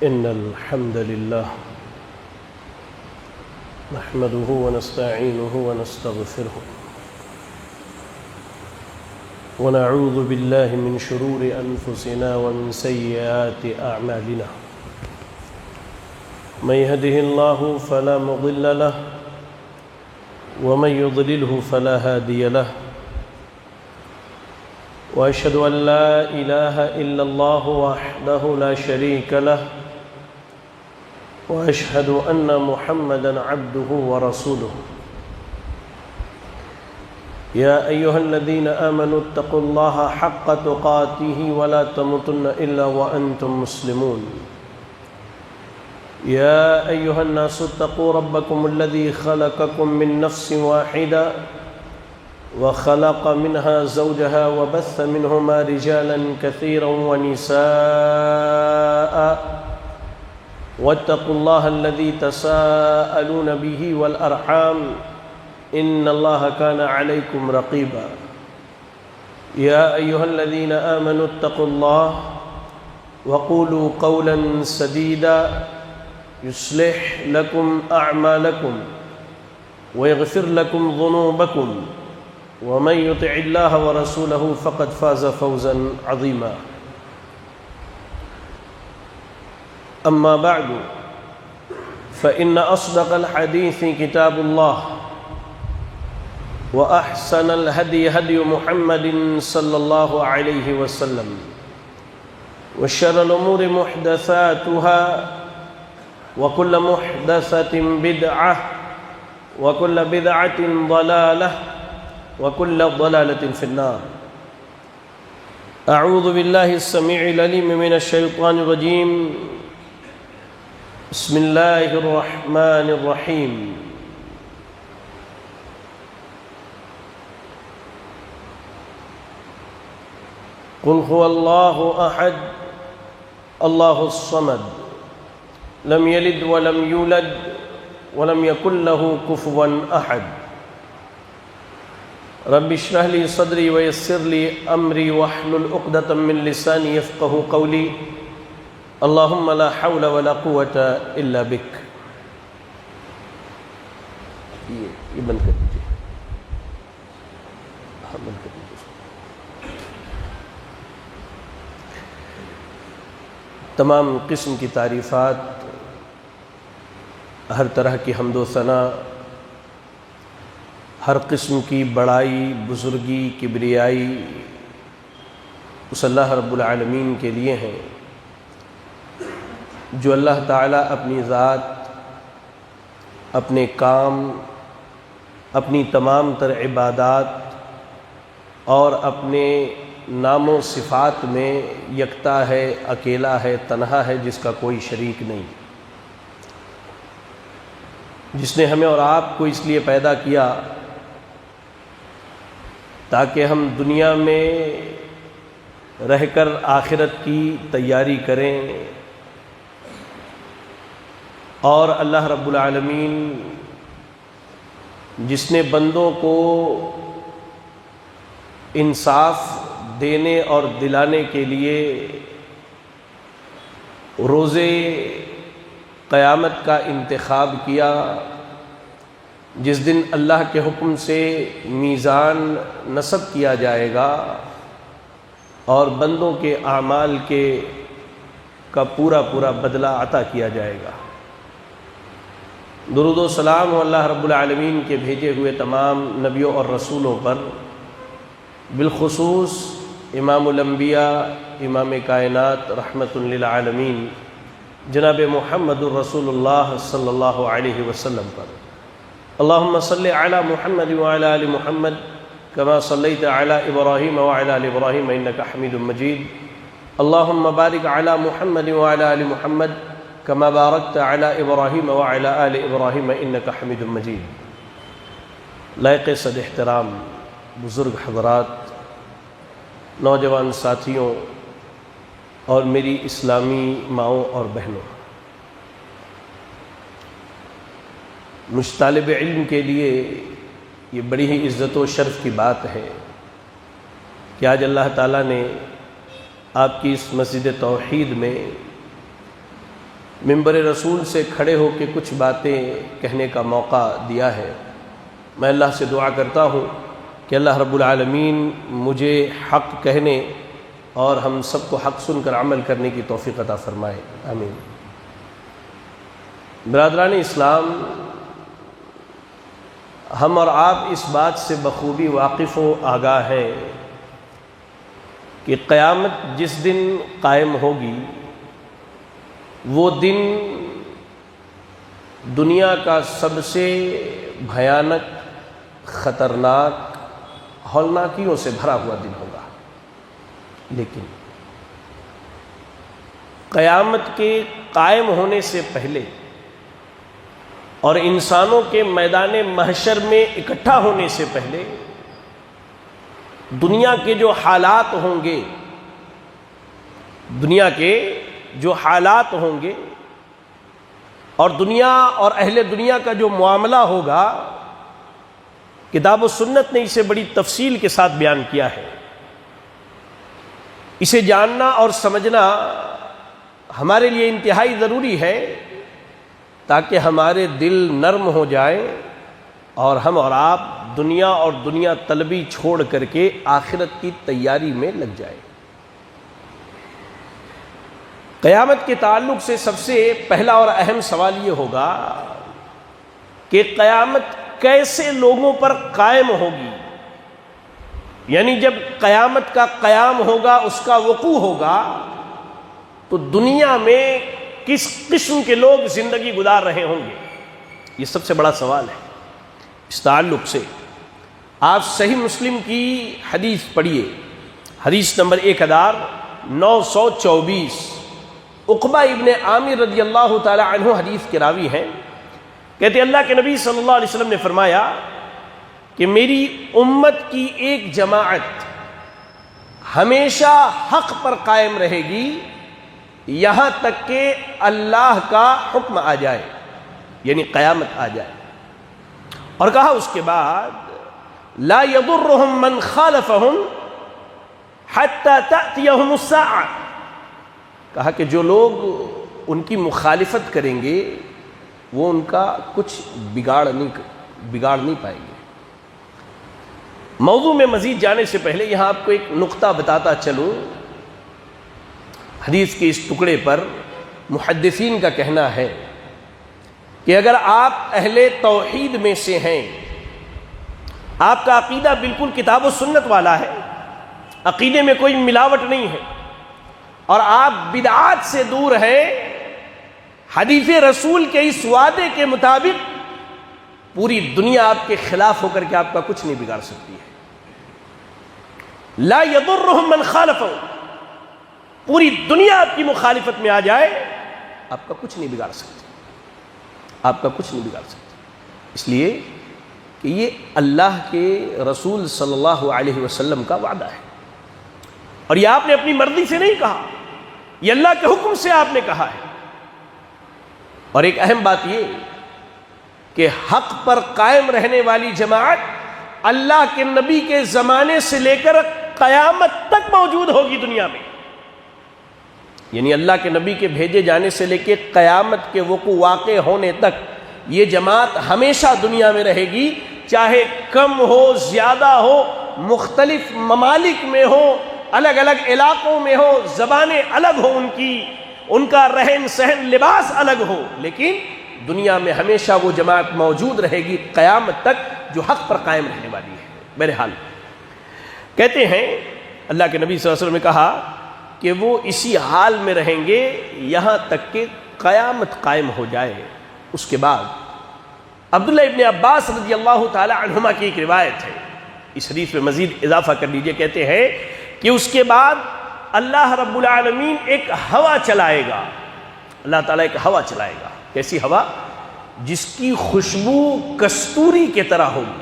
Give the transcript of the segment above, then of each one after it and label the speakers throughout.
Speaker 1: إن الحمد لله نحمده ونستعينه ونستغفره ونعوذ بالله من شرور أنفسنا ومن سيئات أعمالنا من يهده الله فلا مضل له ومن يضلله فلا هادي له وأشهد أن لا إله إلا الله وحده لا شريك له وأشهد أن محمدًا عبده ورسوله يا أيها الذين آمنوا اتقوا الله حق تقاته ولا تموتن إلا وأنتم مسلمون يا أيها الناس اتقوا ربكم الذي خلقكم من نفس واحدة وخلق منها زوجها وبث منهما رجالا كثيرا ونساء واتقوا الله الذي تساءلون به والأرحام إن الله كان عليكم رقيبا يا أيها الذين آمنوا اتقوا الله وقولوا قولا سديدا يصلح لكم أعمالكم ويغفر لكم ذنوبكم ومن يطع الله ورسوله فقد فاز فوزا عظيما أما بعد فإن أصدق الحديث كتاب الله وأحسن الهدي هدي محمد صلى الله عليه وسلم وشر الأمور محدثاتها وكل محدثة بدعة وكل بدعة ضلالة وكل ضلالة في النار أعوذ بالله السميع العليم من الشيطان الرجيم بسم الله الرحمن الرحيم قل هو الله أحد الله الصمد لم يلد ولم يولد ولم يكن له كفوا أحد رب اشرح لي صدري ويسر لي أمري واحلل عقدة من لساني يفقهوا قولي اللهم لا حول ولا قوة إلا بك. یہ بند کر دیجیے. بند کر دیجیے. تمام قسم کی تعریفات، ہر طرح کی حمد و ثنا، ہر قسم کی بڑائی، بزرگی، کبریائی اس اللہ رب العالمین کے لیے ہیں جو اللہ تعالیٰ اپنی ذات، اپنے کام، اپنی تمام تر عبادات اور اپنے نام و صفات میں یکتا ہے، اکیلا ہے، تنہا ہے، جس کا کوئی شریک نہیں، جس نے ہمیں اور آپ کو اس لیے پیدا کیا تاکہ ہم دنیا میں رہ کر آخرت کی تیاری کریں، اور اللہ رب العالمین جس نے بندوں کو انصاف دینے اور دلانے کے لیے روز قیامت کا انتخاب کیا، جس دن اللہ کے حکم سے میزان نصب کیا جائے گا اور بندوں کے اعمال کا پورا بدلہ عطا کیا جائے گا. درود و سلام ہو اللہ رب العالمین کے بھیجے ہوئے تمام نبیوں اور رسولوں پر، بالخصوص امام الانبیاء، امام کائنات، رحمت للعالمین جناب محمد الرسول اللہ صلی اللہ علیہ وسلم پر. اللہم صلی علی محمد وعلی آل محمد کما صلیت علی ابراہیم وعلی آل ابراہیم انک حمید مجید. اللہم بارک علی محمد وعلی آل محمد کما بارکت علی ابراہیم وعلی آل ابراہیم انک حمید مجید. لائق صد احترام بزرگ حضرات، نوجوان ساتھیوں اور میری اسلامی ماؤں اور بہنوں، مجھ طالب علم کے لیے یہ بڑی ہی عزت و شرف کی بات ہے کہ آج اللہ تعالیٰ نے آپ کی اس مسجد توحید میں منبر رسول سے کھڑے ہو کے کچھ باتیں کہنے کا موقع دیا ہے۔ میں اللہ سے دعا کرتا ہوں کہ اللہ رب العالمین مجھے حق کہنے اور ہم سب کو حق سن کر عمل کرنے کی توفیق عطا فرمائے، آمین۔ برادران اسلام، ہم اور آپ اس بات سے بخوبی واقف و آگاہ ہیں کہ قیامت جس دن قائم ہوگی وہ دن دنیا کا سب سے بھیانک، خطرناک، ہولناکیوں سے بھرا ہوا دن ہوگا۔ لیکن قیامت کے قائم ہونے سے پہلے اور انسانوں کے میدان محشر میں اکٹھا ہونے سے پہلے دنیا کے جو حالات ہوں گے، دنیا کے جو حالات ہوں گے اور دنیا اور اہل دنیا کا جو معاملہ ہوگا، کتاب و سنت نے اسے بڑی تفصیل کے ساتھ بیان کیا ہے۔ اسے جاننا اور سمجھنا ہمارے لیے انتہائی ضروری ہے تاکہ ہمارے دل نرم ہو جائیں اور ہم اور آپ دنیا اور دنیا طلبی چھوڑ کر کے آخرت کی تیاری میں لگ جائیں۔ قیامت کے تعلق سے سب سے پہلا اور اہم سوال یہ ہوگا کہ قیامت کیسے لوگوں پر قائم ہوگی، یعنی جب قیامت کا قیام ہوگا، اس کا وقوع ہوگا، تو دنیا میں کس قسم کے لوگ زندگی گزار رہے ہوں گے؟ یہ سب سے بڑا سوال ہے۔ اس تعلق سے آپ صحیح مسلم کی حدیث پڑھیے، حدیث نمبر 1924۔ عقبہ ابن عامر رضی اللہ تعالی عنہ حدیث کے راوی ہیں، کہتے اللہ کے نبی صلی اللہ علیہ وسلم نے فرمایا کہ میری امت کی ایک جماعت ہمیشہ حق پر قائم رہے گی یہاں تک کہ اللہ کا حکم آ جائے، یعنی قیامت آ جائے۔ اور کہا اس کے بعد لا يضرهم من خالفهم حتى تأتيهم الساعة، کہا کہ جو لوگ ان کی مخالفت کریں گے وہ ان کا کچھ بگاڑ نہیں پائیں گے۔ موضوع میں مزید جانے سے پہلے یہاں آپ کو ایک نقطہ بتاتا چلوں۔ حدیث کے اس ٹکڑے پر محدثین کا کہنا ہے کہ اگر آپ اہل توحید میں سے ہیں، آپ کا عقیدہ بالکل کتاب و سنت والا ہے، عقیدے میں کوئی ملاوٹ نہیں ہے، اور آپ بدعات سے دور ہیں، حدیث رسول کے اس وعدے کے مطابق پوری دنیا آپ کے خلاف ہو کر کے آپ کا کچھ نہیں بگاڑ سکتی ہے۔ لا يضرهم من خالفهم، پوری دنیا آپ کی مخالفت میں آ جائے، آپ کا کچھ نہیں بگاڑ سکتی، آپ کا کچھ نہیں بگاڑ سکتی، اس لیے کہ یہ اللہ کے رسول صلی اللہ علیہ وسلم کا وعدہ ہے، اور یہ آپ نے اپنی مرضی سے نہیں کہا، یہ اللہ کے حکم سے آپ نے کہا ہے۔ اور ایک اہم بات یہ کہ حق پر قائم رہنے والی جماعت اللہ کے نبی کے زمانے سے لے کر قیامت تک موجود ہوگی دنیا میں، یعنی اللہ کے نبی کے بھیجے جانے سے لے کے قیامت کے وقوع واقع ہونے تک یہ جماعت ہمیشہ دنیا میں رہے گی، چاہے کم ہو زیادہ ہو، مختلف ممالک میں ہو، الگ الگ علاقوں میں ہو، زبانیں الگ ہو، ان کا رہن سہن لباس الگ ہو، لیکن دنیا میں ہمیشہ وہ جماعت موجود رہے گی قیامت تک جو حق پر قائم رہنے والی ہے۔ بہرحال کہتے ہیں اللہ کے نبی صلی اللہ علیہ وسلم نے کہا کہ وہ اسی حال میں رہیں گے یہاں تک کہ قیامت قائم ہو جائے۔ اس کے بعد عبداللہ ابن عباس رضی اللہ تعالی عنہما کی ایک روایت ہے، اس حدیث میں مزید اضافہ کر لیجئے، کہتے ہیں کہ اس کے بعد اللہ رب العالمین ایک ہوا چلائے گا، اللہ تعالیٰ ایک ہوا چلائے گا۔ کیسی ہوا؟ جس کی خوشبو کستوری کی طرح ہوگی،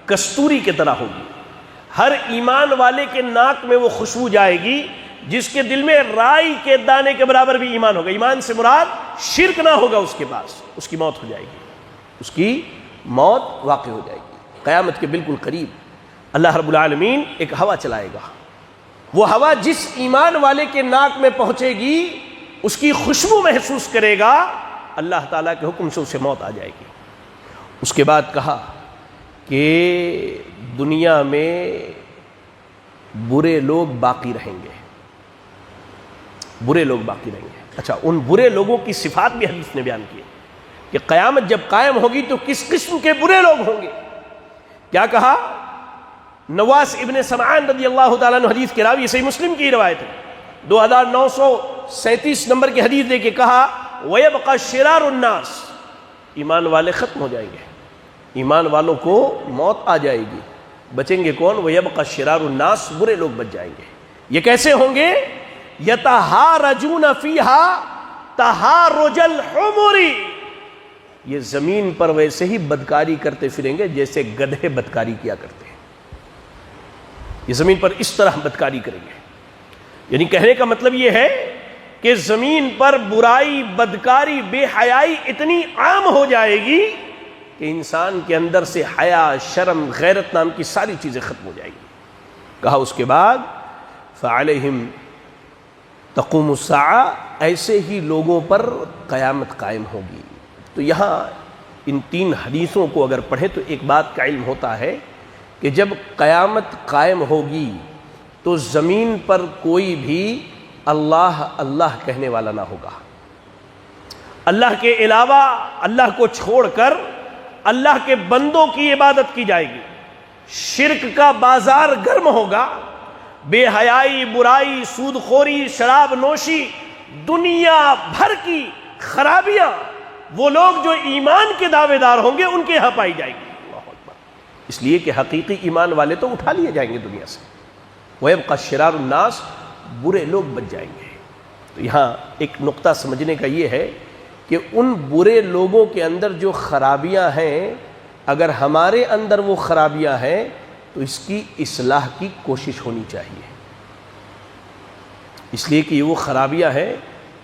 Speaker 1: کستوری کی طرح ہوگی، ہر ایمان والے کے ناک میں وہ خوشبو جائے گی جس کے دل میں رائی کے دانے کے برابر بھی ایمان ہوگا۔ ایمان سے مراد شرک نہ ہوگا اس کے پاس، اس کی موت ہو جائے گی، اس کی موت واقع ہو جائے گی۔ قیامت کے بالکل قریب اللہ رب العالمین ایک ہوا چلائے گا، وہ ہوا جس ایمان والے کے ناک میں پہنچے گی اس کی خوشبو محسوس کرے گا، اللہ تعالیٰ کے حکم سے اسے موت آ جائے گی۔ اس کے بعد کہا کہ دنیا میں برے لوگ باقی رہیں گے، برے لوگ باقی رہیں گے۔ اچھا، ان برے لوگوں کی صفات بھی حدیث نے بیان کی کہ قیامت جب قائم ہوگی تو کس قسم کے برے لوگ ہوں گے۔ کیا کہا؟ نواس ابن سمعان رضی اللہ تعالیٰ عنہ حدیث کے راوی، صحیح مسلم کی روایت ہے، 2937 نمبر کی حدیث دے کے کہا وَيَبْقَى شِرَارُ النَّاسِ، ایمان والے ختم ہو جائیں گے، ایمان والوں کو موت آ جائے گی، بچیں گے کون؟ وَيَبْقَى شِرَارُ النَّاسِ، برے لوگ بچ جائیں گے۔ یہ کیسے ہوں گے؟ يَتَحَارَجُونَ فِيهَا تَحَارُجَ الْحُمُرِ، یہ زمین پر ویسے ہی بدکاری کرتے پھریں گے جیسے گدھے بدکاری کیا کرتے ہیں، یہ زمین پر اس طرح بدکاری کریں گے۔ یعنی کہنے کا مطلب یہ ہے کہ زمین پر برائی، بدکاری، بے حیائی اتنی عام ہو جائے گی کہ انسان کے اندر سے حیا، شرم، غیرت نام کی ساری چیزیں ختم ہو جائیں گی۔ کہا اس کے بعد فعلیہم تقوم الساعہ، ایسے ہی لوگوں پر قیامت قائم ہوگی۔ تو یہاں ان تین حدیثوں کو اگر پڑھیں تو ایک بات کا علم ہوتا ہے کہ جب قیامت قائم ہوگی تو زمین پر کوئی بھی اللہ اللہ کہنے والا نہ ہوگا، اللہ کے علاوہ، اللہ کو چھوڑ کر اللہ کے بندوں کی عبادت کی جائے گی، شرک کا بازار گرم ہوگا، بے حیائی، برائی، سود خوری، شراب نوشی، دنیا بھر کی خرابیاں وہ لوگ جو ایمان کے دعوے دار ہوں گے ان کے یہاں پائی جائے گی۔ اللہ اکبر۔ اس لیے کہ حقیقی ایمان والے تو اٹھا لیے جائیں گے دنیا سے، وَيَبْقَى شِرَارُ النَّاسِ، برے لوگ بچ جائیں گے۔ تو یہاں ایک نقطہ سمجھنے کا یہ ہے کہ ان برے لوگوں کے اندر جو خرابیاں ہیں، اگر ہمارے اندر وہ خرابیاں ہیں تو اس کی اصلاح کی کوشش ہونی چاہیے، اس لیے کہ یہ وہ خرابیاں ہیں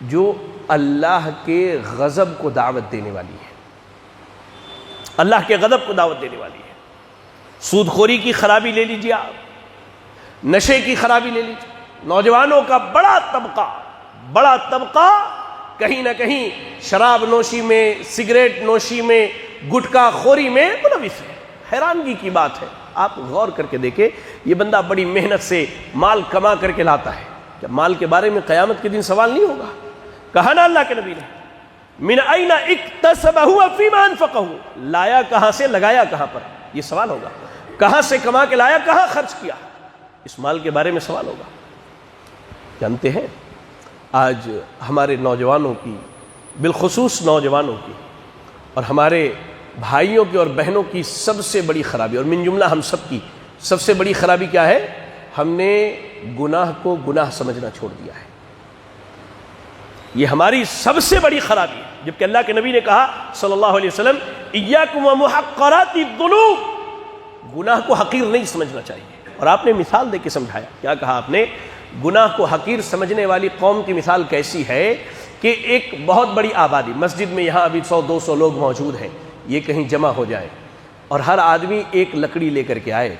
Speaker 1: جو اللہ کے غضب کو دعوت دینے والی ہے، اللہ کے غضب کو دعوت دینے والی ہے۔ سود خوری کی خرابی لے لیجیے آپ، نشے کی خرابی لے لیجیے، نوجوانوں کا بڑا طبقہ کہیں نہ کہیں شراب نوشی میں، سگریٹ نوشی میں، گٹکا خوری میں ملوث ہے۔ حیرانگی کی بات ہے، آپ غور کر کے دیکھیں، یہ بندہ بڑی محنت سے مال کما کر کے لاتا ہے، کیا مال کے بارے میں قیامت کے دن سوال نہیں ہوگا؟ کہا نا اللہ کے نبی نے من این اکتسبہ فیما انفقہ، لایا کہاں سے، لگایا کہاں پر، یہ سوال ہوگا۔ کہاں سے کما کے لایا، کہاں خرچ کیا، اس مال کے بارے میں سوال ہوگا۔ جانتے ہیں آج ہمارے نوجوانوں کی، بالخصوص نوجوانوں کی اور ہمارے بھائیوں کی اور بہنوں کی سب سے بڑی خرابی، اور من جملہ ہم سب کی سب سے بڑی خرابی کیا ہے؟ ہم نے گناہ کو گناہ سمجھنا چھوڑ دیا ہے۔ یہ ہماری سب سے بڑی خرابی ہے، جبکہ اللہ کے نبی نے کہا صلی اللہ علیہ وسلم ایاکم ومحقرات الذنوب، گناہ کو حقیر نہیں سمجھنا چاہیے۔ اور آپ نے مثال دے کے سمجھایا، کیا کہا آپ نے؟ گناہ کو حقیر سمجھنے والی قوم کی مثال کیسی ہے کہ ایک بہت بڑی آبادی، مسجد میں یہاں ابھی 100-200 لوگ موجود ہیں، یہ کہیں جمع ہو جائیں اور ہر آدمی ایک لکڑی لے کر کے آئے،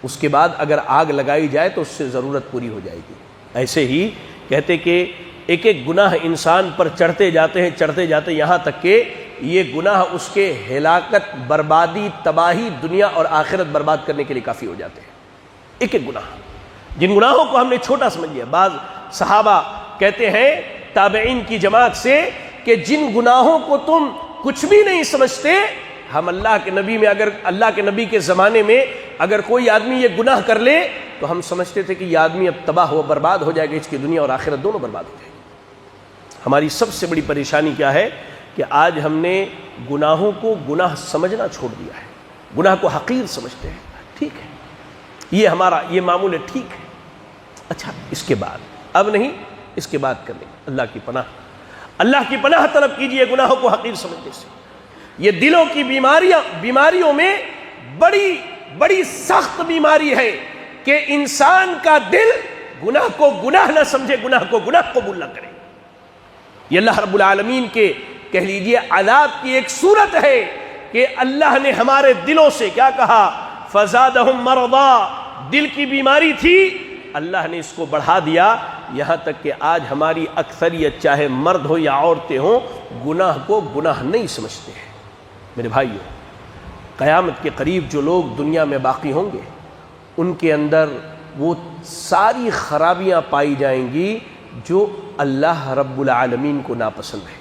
Speaker 1: اس کے بعد اگر آگ لگائی جائے تو اس سے ضرورت پوری ہو جائے گی۔ ایسے ہی کہتے کہ ایک ایک گناہ انسان پر چڑھتے جاتے یہاں تک کہ یہ گناہ اس کے ہلاکت، بربادی، تباہی، دنیا اور آخرت برباد کرنے کے لیے کافی ہو جاتے ہیں۔ ایک ایک گناہ، جن گناہوں کو ہم نے چھوٹا سمجھ لیا، بعض صحابہ کہتے ہیں تابعین کی جماعت سے کہ جن گناہوں کو تم کچھ بھی نہیں سمجھتے، ہم اللہ کے نبی میں، اگر اللہ کے نبی کے زمانے میں اگر کوئی آدمی یہ گناہ کر لے تو ہم سمجھتے تھے کہ یہ آدمی اب تباہ و برباد ہو جائے گا، اس کی دنیا اور آخرت دونوں برباد ہو جائے گی۔ ہماری سب سے بڑی پریشانی کیا ہے کہ آج ہم نے گناہوں کو گناہ سمجھنا چھوڑ دیا ہے، گناہ کو حقیر سمجھتے ہیں۔ ٹھیک ہے، یہ ہمارا یہ معمول ہے، ٹھیک ہے۔ اچھا، اس کے بعد اب نہیں، اس کے بعد کریں اللہ کی پناہ طلب کیجئے گناہوں کو حقیر سمجھنے سے۔ یہ دلوں کی بیماریوں میں بڑی سخت بیماری ہے کہ انسان کا دل گناہ کو گناہ نہ سمجھے، گناہ کو گناہ قبول نہ کرے۔ یہ اللہ رب العالمین کے کہہ لیجئے عذاب کی ایک صورت ہے کہ اللہ نے ہمارے دلوں سے کیا کہا؟ فزادہم مرضا، دل کی بیماری تھی، اللہ نے اس کو بڑھا دیا، یہاں تک کہ آج ہماری اکثریت چاہے مرد ہو یا عورتیں ہوں گناہ کو گناہ نہیں سمجھتے ہیں۔ میرے بھائیو، قیامت کے قریب جو لوگ دنیا میں باقی ہوں گے ان کے اندر وہ ساری خرابیاں پائی جائیں گی جو اللہ رب العالمین کو ناپسند ہے۔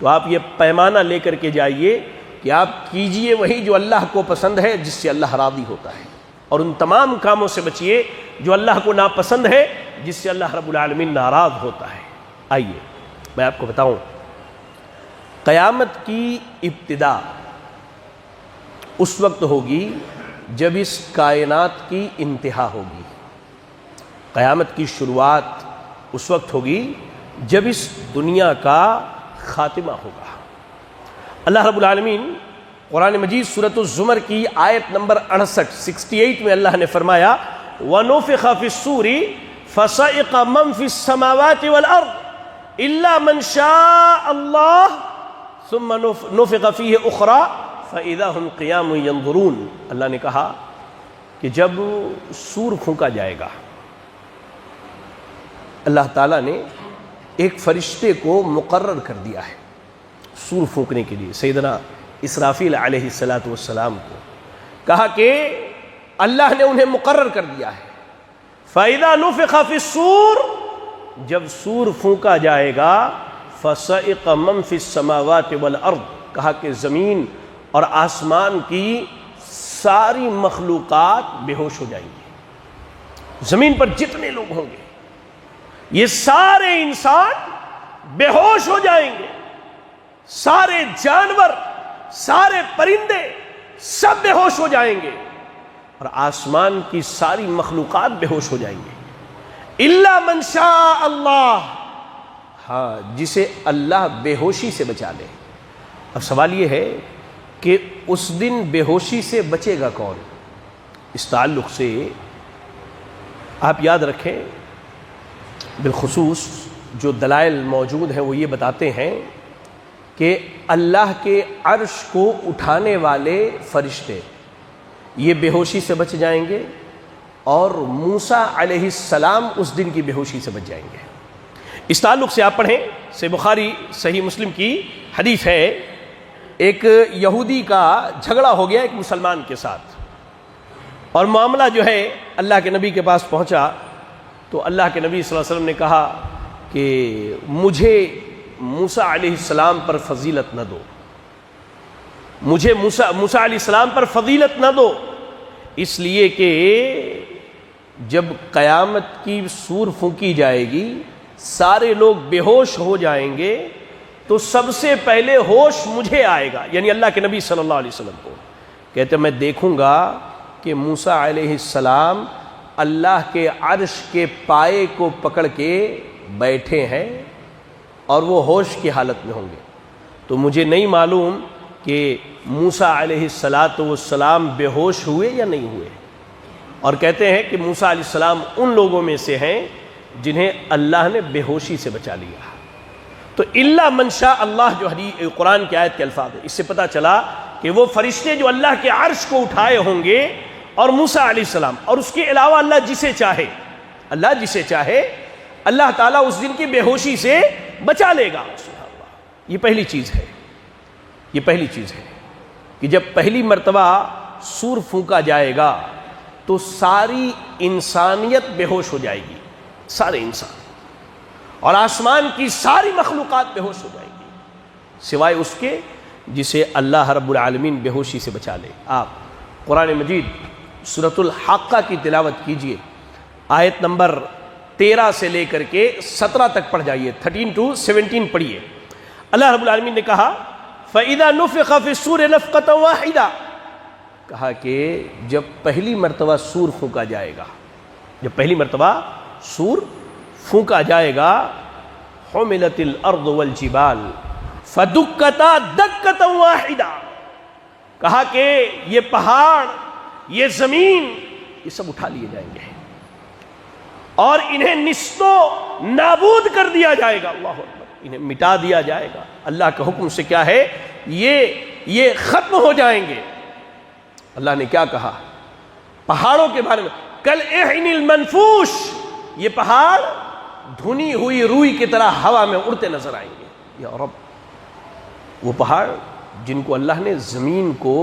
Speaker 1: تو آپ یہ پیمانہ لے کر کے جائیے کہ آپ کیجئے وہی جو اللہ کو پسند ہے، جس سے اللہ راضی ہوتا ہے، اور ان تمام کاموں سے بچیے جو اللہ کو ناپسند ہے، جس سے اللہ رب العالمین ناراض ہوتا ہے۔ آئیے میں آپ کو بتاؤں، قیامت کی ابتدا اس وقت ہوگی جب اس کائنات کی انتہا ہوگی۔ قیامت کی شروعات اس وقت ہوگی جب اس دنیا کا خاتمہ ہوگا۔ اللہ رب العالمین قرآن مجید سورۃ الزمر کی آیت نمبر 68 میں اللہ نے فرمایا وَنُفِخَ فِي الصُّورِ فَصَعِقَ مَن فِي السَّمَاوَاتِ وَالْأَرْضِ إِلَّا مَن شَاءَ اللَّهُ ثُمَّ نُفِخَ فِيهِ أُخْرَى فَإِذَا هُمْ قِيَامٌ يَنظُرُونَ۔ اللہ نے کہا کہ جب سور پھونکا جائے گا، اللہ تعالیٰ نے ایک فرشتے کو مقرر کر دیا ہے سور پھونکنے کے لیے، سیدنا اسرافیل علیہ السلام کو کہا کہ اللہ نے انہیں مقرر کر دیا ہے۔ فَإِذَا نُفِخَ فِي الصُّورِ، جب سور پھونکا جائے گا، فَصَعِقَ مَن فِي السَّمَاوَاتِ وَالْأَرْضِ، کہا کہ زمین اور آسمان کی ساری مخلوقات بے ہوش ہو جائیں گی۔ زمین پر جتنے لوگ ہوں گے یہ سارے انسان بے ہوش ہو جائیں گے، سارے جانور، سارے پرندے سب بے ہوش ہو جائیں گے، اور آسمان کی ساری مخلوقات بے ہوش ہو جائیں گے۔ الا من شاء اللہ، ہاں جسے اللہ بے ہوشی سے بچا لے۔ اب سوال یہ ہے کہ اس دن بے ہوشی سے بچے گا کون؟ اس تعلق سے آپ یاد رکھیں، بالخصوص جو دلائل موجود ہیں وہ یہ بتاتے ہیں کہ اللہ کے عرش کو اٹھانے والے فرشتے یہ بے ہوشی سے بچ جائیں گے، اور موسیٰ علیہ السلام اس دن کی بے ہوشی سے بچ جائیں گے۔ اس تعلق سے آپ پڑھیں، صحیح بخاری صحیح مسلم کی حدیث ہے، ایک یہودی کا جھگڑا ہو گیا ایک مسلمان کے ساتھ، اور معاملہ جو ہے اللہ کے نبی کے پاس پہنچا، تو اللہ کے نبی صلی اللہ علیہ وسلم نے کہا کہ مجھے موسیٰ علیہ السلام پر فضیلت نہ دو، مجھے موسیٰ علیہ السلام پر فضیلت نہ دو، اس لیے کہ جب قیامت کی سور پھونکی جائے گی، سارے لوگ بے ہوش ہو جائیں گے، تو سب سے پہلے ہوش مجھے آئے گا، یعنی اللہ کے نبی صلی اللہ علیہ وسلم کو کہتے میں دیکھوں گا کہ موسیٰ علیہ السلام اللہ کے عرش کے پائے کو پکڑ کے بیٹھے ہیں اور وہ ہوش کی حالت میں ہوں گے۔ تو مجھے نہیں معلوم کہ موسیٰ علیہ السلام بے ہوش ہوئے یا نہیں ہوئے، اور کہتے ہیں کہ موسیٰ علیہ السلام ان لوگوں میں سے ہیں جنہیں اللہ نے بے ہوشی سے بچا لیا۔ تو الا من شاء اللہ جو حدیث قرآن کی آیت کے الفاظ ہے، اس سے پتہ چلا کہ وہ فرشتے جو اللہ کے عرش کو اٹھائے ہوں گے، اور موسیٰ علیہ السلام، اور اس کے علاوہ اللہ جسے چاہے اللہ تعالیٰ اس دن کی بے ہوشی سے بچا لے گا۔ سبحان اللہ، یہ پہلی چیز ہے کہ جب پہلی مرتبہ سور پھونکا جائے گا تو ساری انسانیت بے ہوش ہو جائے گی، سارے انسان، اور آسمان کی ساری مخلوقات بے ہوش ہو جائیں گی، سوائے اس کے جسے اللہ رب العالمین بے ہوشی سے بچا لے۔ آپ قرآن مجید سورۃ الحاقہ کی تلاوت کیجئے، آیت نمبر 13 سے لے کر کے 17 تک پڑھ جائیے، 13 to 17 پڑھیے۔ اللہ رب العالمین نے کہا فَإِذَا نُفِخَ فِي الصُّورِ نَفْخَةً وَاحِدَةً، کہا کہ جب پہلی مرتبہ سور پھونکا جائے گا، حُمِلَتِ الْأَرْضُ وَالْجِبَالُ فَدُكَّتَا دَكَّةً وَاحِدَةً، کہا کہ یہ پہاڑ، یہ زمین، یہ سب اٹھا لیے جائیں گے اور انہیں نیست و نابود کر دیا جائے گا، اللہ اکبر، انہیں مٹا دیا جائے گا۔ اللہ کے حکم سے کیا ہے، یہ ختم ہو جائیں گے۔ اللہ نے کیا کہا پہاڑوں کے بارے میں، کل احن المنفوش، یہ پہاڑ دھنی ہوئی روئی کی طرح ہوا میں اڑتے نظر آئیں گے۔ یا رب، وہ پہاڑ جن کو اللہ نے زمین کو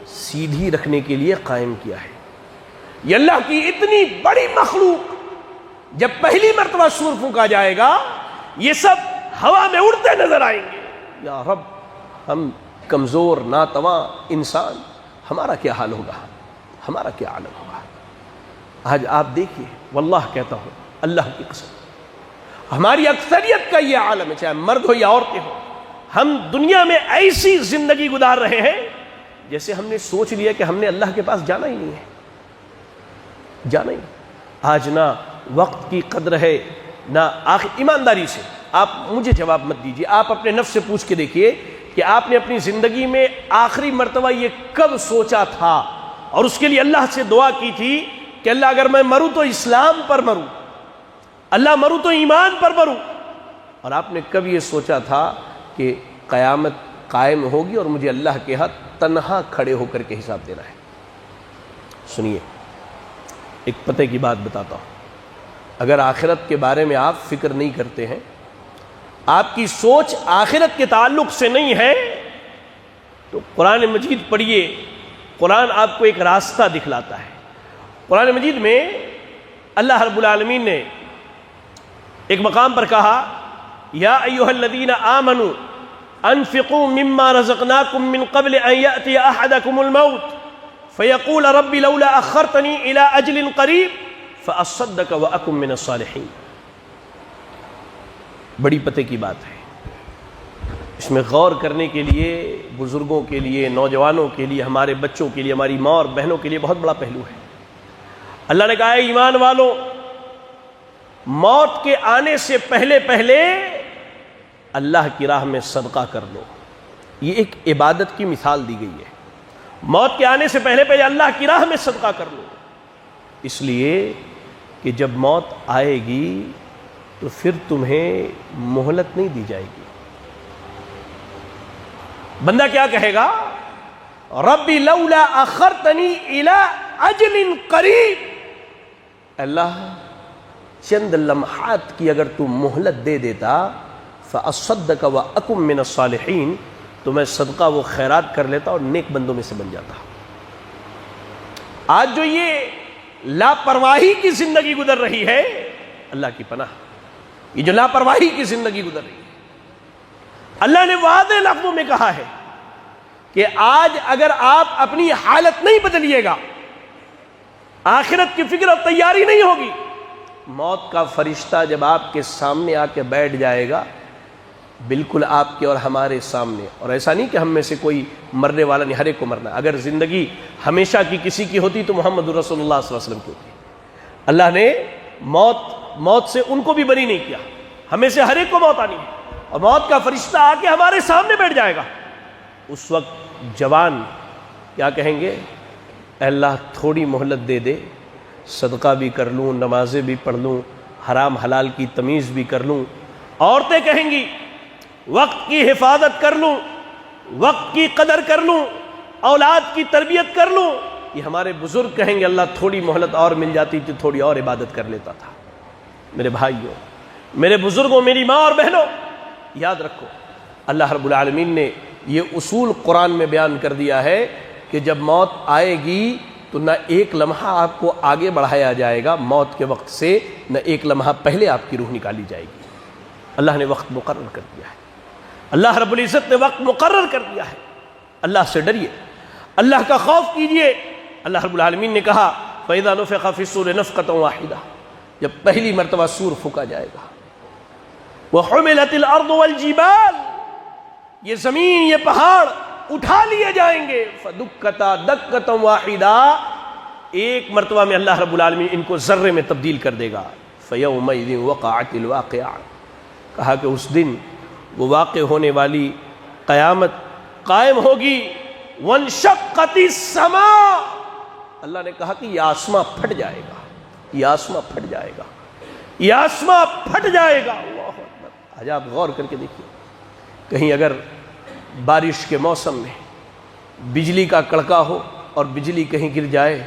Speaker 1: سیدھی رکھنے کے لیے قائم کیا ہے، یہ اللہ کی اتنی بڑی مخلوق جب پہلی مرتبہ سور پھونکا جائے گا یہ سب ہوا میں اڑتے نظر آئیں گے۔ یا رب، ہم کمزور ناتواں انسان، ہمارا کیا حال ہوگا، ہمارا کیا عالم ہوگا۔ آج آپ دیکھیے، واللہ کہتا ہوں اللہ کی قسم، ہماری اکثریت کا یہ عالم ہے، چاہے مرد ہو یا عورتیں ہو، ہم دنیا میں ایسی زندگی گزار رہے ہیں جیسے ہم نے سوچ لیا کہ ہم نے اللہ کے پاس جانا ہی نہیں ہے، جانا ہی نہیں۔ آج نہ وقت کی قدر ہے، نہ ایمانداری سے آپ مجھے جواب مت دیجیے، آپ اپنے نفس سے پوچھ کے دیکھیے کہ آپ نے اپنی زندگی میں آخری مرتبہ یہ کب سوچا تھا اور اس کے لیے اللہ سے دعا کی تھی کہ اللہ اگر میں مروں تو اسلام پر مروں، اللہ مروں تو ایمان پر مروں، اور آپ نے کب یہ سوچا تھا کہ قیامت قائم ہوگی اور مجھے اللہ کے ہاں تنہا کھڑے ہو کر کے حساب دینا ہے؟ سنیے، ایک پتے کی بات بتاتا ہوں، اگر آخرت کے بارے میں آپ فکر نہیں کرتے ہیں، آپ کی سوچ آخرت کے تعلق سے نہیں ہے، تو قرآن مجید پڑھیے، قرآن آپ کو ایک راستہ دکھلاتا ہے۔ قرآن مجید میں اللہ رب العالمین نے ایک مقام پر کہا، یا ایھا الذین آمنوا انفقوا مما رزقناکم من قبل ان یأتی احدکم الموت فیقول رب لولا اخرتنی الی اجل قریب فاصدق واکن من الصالحین۔ بڑی پتے کی بات ہے، اس میں غور کرنے کے لیے، بزرگوں کے لیے، نوجوانوں کے لیے، ہمارے بچوں کے لیے، ہماری ماں اور بہنوں کے لیے بہت بڑا پہلو ہے۔ اللہ نے کہا ہے ایمان والو، موت کے آنے سے پہلے پہلے اللہ کی راہ میں صدقہ کر لو۔ یہ ایک عبادت کی مثال دی گئی ہے، موت کے آنے سے پہلے پہلے اللہ کی راہ میں صدقہ کر لو، اس لیے کہ جب موت آئے گی تو پھر تمہیں مہلت نہیں دی جائے گی۔ بندہ کیا کہے گا؟ ربی لولا اخرتنی الی اجل قریب، اللہ چند لمحات کی اگر تو مہلت دے دیتا، فاصدق واکن من الصالحین، تو میں صدقہ و خیرات کر لیتا اور نیک بندوں میں سے بن جاتا۔ آج جو یہ لاپرواہی کی زندگی گزر رہی ہے، اللہ کی پناہ، یہ جو لاپرواہی کی زندگی گزر رہی ہے، اللہ نے واضح لفظوں میں کہا ہے کہ آج اگر آپ اپنی حالت نہیں بدلیے گا، آخرت کی فکر اور تیاری نہیں ہوگی، موت کا فرشتہ جب آپ کے سامنے آ کے بیٹھ جائے گا، بالکل آپ کے اور ہمارے سامنے، اور ایسا نہیں کہ ہم میں سے کوئی مرنے والا نہیں، ہر ایک کو مرنا ہے۔ اگر زندگی ہمیشہ کی کسی کی ہوتی تو محمد رسول اللہ صلی اللہ علیہ وسلم کی ہوتی۔ اللہ نے موت سے ان کو بھی بری نہیں کیا، ہمیں سے ہر ایک کو موت آنی ہے، اور موت کا فرشتہ آ کے ہمارے سامنے بیٹھ جائے گا۔ اس وقت جوان کیا کہیں گے؟ اے اللہ تھوڑی مہلت دے دے، صدقہ بھی کر لوں، نمازیں بھی پڑھ لوں، حرام حلال کی تمیز بھی کر لوں۔ عورتیں کہیں گی وقت کی حفاظت کر لوں، وقت کی قدر کر لوں، اولاد کی تربیت کر لوں۔ یہ ہمارے بزرگ کہیں گے اللہ تھوڑی مہلت اور مل جاتی تو تھوڑی اور عبادت کر لیتا تھا۔ میرے بھائیوں، میرے بزرگوں، میری ماں اور بہنوں، یاد رکھو اللہ رب العالمین نے یہ اصول قرآن میں بیان کر دیا ہے کہ جب موت آئے گی تو نہ ایک لمحہ آپ کو آگے بڑھایا جائے گا موت کے وقت سے، نہ ایک لمحہ پہلے آپ کی روح نکالی جائے گی۔ اللہ نے وقت مقرر کر دیا ہے، اللہ رب العزت نے وقت مقرر کر دیا ہے۔ اللہ سے ڈریے، اللہ کا خوف کیجئے۔ اللہ رب العالمین نے کہا فَإِذَا نُفِخَ فِي الصُّورِ نَفْخَةٌ وَاحِدَةٌ، جب پہلی مرتبہ سور پھونکا جائے گا، وَحُمِلَتِ الْأَرْضُ وَالْجِبَالُ، یہ زمین، یہ پہاڑ اٹھا لیے جائیں گے، فَدُكَّتَا دَكَّةً وَاحِدَةً، ایک مرتبہ میں اللہ رب العالمین ان کو ذرے میں تبدیل کر دے گا۔ فَيَوْمَئِذٍ وَقَعَتِ الْوَاقِعَةُ، کہا کہ اس دن وہ واقع ہونے والی قیامت قائم ہوگی۔ وَانشَقَّتِ السَّمَاءُ، اللہ نے کہا کہ یہ آسماں پھٹ جائے گا، یہ آسماں پھٹ جائے گا، یہ آسماں پھٹ جائے گا۔ اللہ اکبر۔ آج آپ غور کر کے دیکھیے، کہیں اگر بارش کے موسم میں بجلی کا کڑکا ہو اور بجلی کہیں گر جائے،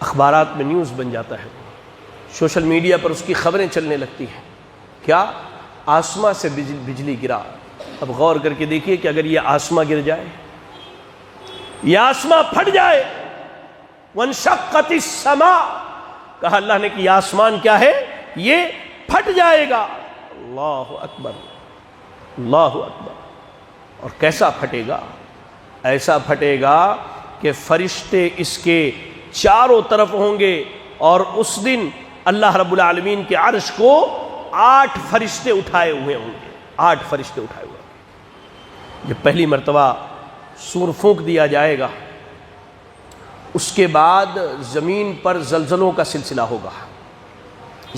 Speaker 1: اخبارات میں نیوز بن جاتا ہے، سوشل میڈیا پر اس کی خبریں چلنے لگتی ہیں، کیا آسمان سے بجلی گرا۔ اب غور کر کے دیکھیے کہ اگر یہ آسمان گر جائے، یہ آسمان پھٹ جائے، وانشقت السماء، کہا اللہ نے کہ یہ آسمان کیا ہے، یہ پھٹ جائے گا۔ اللہ اکبر، اللہ اکبر۔ اور کیسا پھٹے گا؟ ایسا پھٹے گا کہ فرشتے اس کے چاروں طرف ہوں گے، اور اس دن اللہ رب العالمین کے عرش کو 8 فرشتے اٹھائے ہوئے ہوں گے، 8 فرشتے اٹھائے ہوئے ہوں گے۔ جب پہلی مرتبہ سور پھونک دیا جائے گا، اس کے بعد زمین پر زلزلوں کا سلسلہ ہوگا،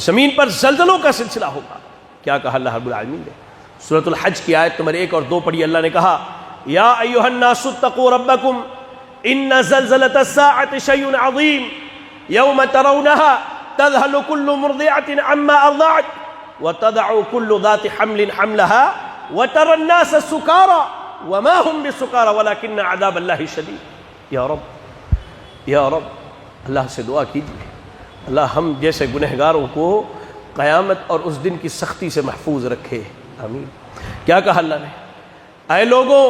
Speaker 1: زمین پر زلزلوں کا سلسلہ ہوگا۔ کیا کہا اللہ رب العالمین نے؟ سورۃ الحج کی آیت نمبر 1 اور 2 پڑھی۔ اللہ نے کہا یا ایھا الناس اتقوا ربکم ان زلزلۃ الساعۃ شیء عظیم یوم ترونها تذهل كل مرضعة عما ارضعت وتضع كل ذات حمل حملها وترى الناس سكارى وما هم بسكارى ولكن عذاب الله شدید۔ یا رب، یا رب، اللہ سے دعا کیجیے اللہ ہم جیسے گنہگاروں کو قیامت اور اس دن کی سختی سے محفوظ رکھے، آمین۔ کیا کہا اللہ نے؟ اے لوگوں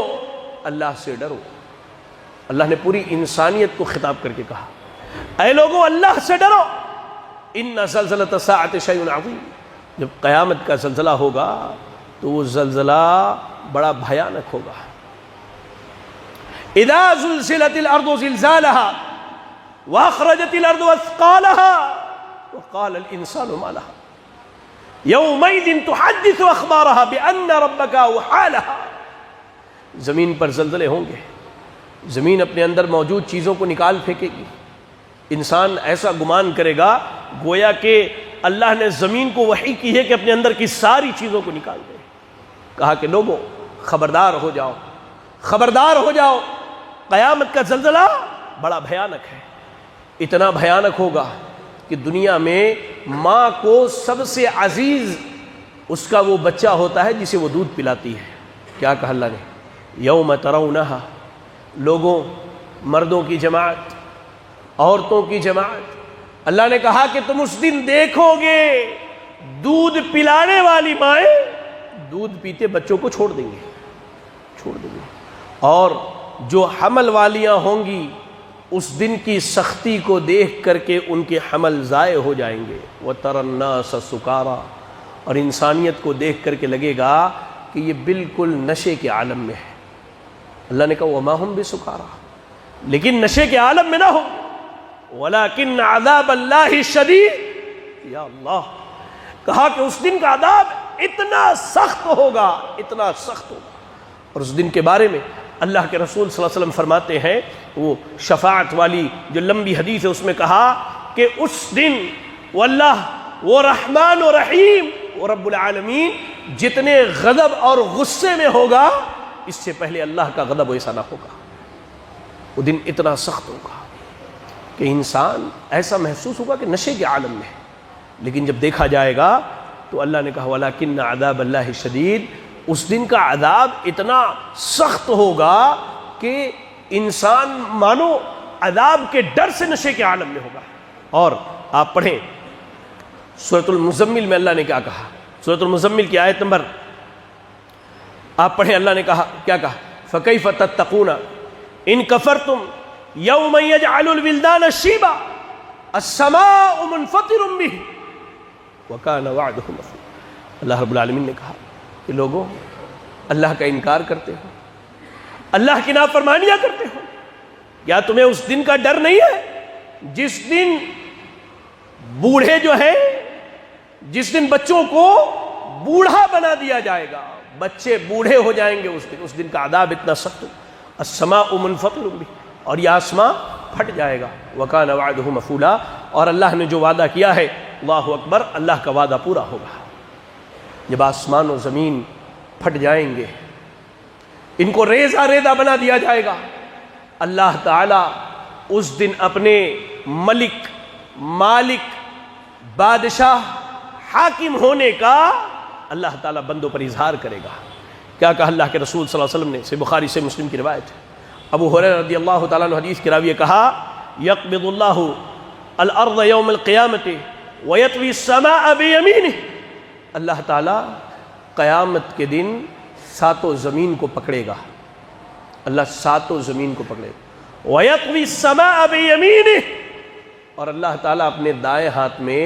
Speaker 1: اللہ سے ڈرو۔ اللہ نے پوری انسانیت کو خطاب کر کے کہا اے لوگوں اللہ سے ڈرو، ان زلزلۃ الساعۃ شیء عظیم۔ جب قیامت کا زلزلہ ہوگا تو وہ زلزلہ بڑا بھیانک ہوگا۔ اذا زلزلت الارض زلزالها واخرجت الارض اثقالها وقال الانسان ما لها یومئذ تحدث اخبارها بان ربک اوحى لها۔ زمین پر زلزلے ہوں گے، زمین اپنے اندر موجود چیزوں کو نکال پھینکے گی۔ انسان ایسا گمان کرے گا گویا کہ اللہ نے زمین کو وحی کی ہے کہ اپنے اندر کی ساری چیزوں کو نکال دے۔ کہا کہ لوگوں خبردار ہو جاؤ، خبردار ہو جاؤ، قیامت کا زلزلہ بڑا بھیانک ہے۔ اتنا بھیانک ہوگا کہ دنیا میں ماں کو سب سے عزیز اس کا وہ بچہ ہوتا ہے جسے وہ دودھ پلاتی ہے۔ کیا کہا اللہ نے؟ یوم ترونہا، لوگوں، مردوں کی جماعت، عورتوں کی جماعت، اللہ نے کہا کہ تم اس دن دیکھو گے دودھ پلانے والی مائیں دودھ پیتے بچوں کو چھوڑ دیں گے، اور جو حمل والیاں ہوں گی اس دن کی سختی کو دیکھ کر کے ان کے حمل ضائع ہو جائیں گے۔ وَتَرَى النَّاسَ سُكَارَى، اور انسانیت کو دیکھ کر کے لگے گا کہ یہ بالکل نشے کے عالم میں ہے۔ اللہ نے کہا وَمَا هُمْ بِسُكَارَى، لیکن نشے کے عالم میں نہ ہو، وَلَكِنَّ عَذَابَ اللَّهِ شَدِيدٌ۔ یا اللہ، کہا کہ اس دن کا عذاب اتنا سخت ہوگا، اتنا سخت ہوگا۔ اور اس دن کے بارے میں اللہ کے رسول صلی اللہ علیہ وسلم فرماتے ہیں، وہ شفاعت والی جو لمبی حدیث ہے اس میں کہا کہ اس دن وہ اللہ، وہ رحمان و رحیم، وہ رب العالمین جتنے غضب اور غصے میں ہوگا اس سے پہلے اللہ کا غضب ایسا نہ ہوگا۔ وہ دن اتنا سخت ہوگا کہ انسان ایسا محسوس ہوگا کہ نشے کے عالم میں ہے، لیکن جب دیکھا جائے گا تو اللہ نے کہا وَلَكِنَّ عَذَابَ اللَّهِ شَدِيدٌ، اس دن کا عذاب اتنا سخت ہوگا کہ انسان مانو عذاب کے ڈر سے نشے کے عالم میں ہوگا۔ اور آپ پڑھیں سورۃ المزمل میں اللہ نے کیا کہا، سورۃ المزمل کی آیت نمبر آپ پڑھیں، اللہ نے کہا کیا کہا، فَكَيْفَ تَتَّقُونَ إِن كَفَرْتُمْ يَوْمًا يَجْعَلُ الْوِلْدَانَ شِيبًا السَّمَاءُ مُنْفَطِرٌ بِهِ وَكَانَ وَعْدُهُ مَفْعُولًا۔ اللہ رب العالمین نے کہا کہ لوگوں اللہ کا انکار کرتے ہو، اللہ کی نافرمانیاں کرتے ہو، کیا تمہیں اس دن کا ڈر نہیں ہے جس دن بوڑھے جو ہیں، جس دن بچوں کو بوڑھا بنا دیا جائے گا، بچے بوڑھے ہو جائیں گے اس دن کا عذاب اتنا سخت ہو، السماء منفطر بہ، اور یہ آسمان پھٹ جائے گا، وکان وعدہ مفعولا، اور اللہ نے جو وعدہ کیا ہے، اللہ اکبر، اللہ کا وعدہ پورا ہوگا۔ جب آسمان و زمین پھٹ جائیں گے، ان کو ریزہ ریزہ بنا دیا جائے گا، اللہ تعالی اس دن اپنے ملک، مالک، بادشاہ، حاکم ہونے کا اللہ تعالیٰ بندوں پر اظہار کرے گا۔ کیا کہا اللہ کے رسول صلی اللہ علیہ وسلم نے، صحیح بخاری سے مسلم کی روایت ہے، ابو ہریرہ رضی اللہ تعالیٰ عنہ حدیث کی راوی کہا یقبض اللہ الارض یوم القیامت وَيَطْوِي السَّمَاءَ بِيَمِينِهِ، اللہ تعالیٰ قیامت کے دن ساتوں زمین کو پکڑے گا، اللہ ساتوں زمین کو پکڑے گا۔ وَيَطْوِي السَّمَاءَ بِيَمِينِهِ، اور اللہ تعالیٰ اپنے دائیں ہاتھ میں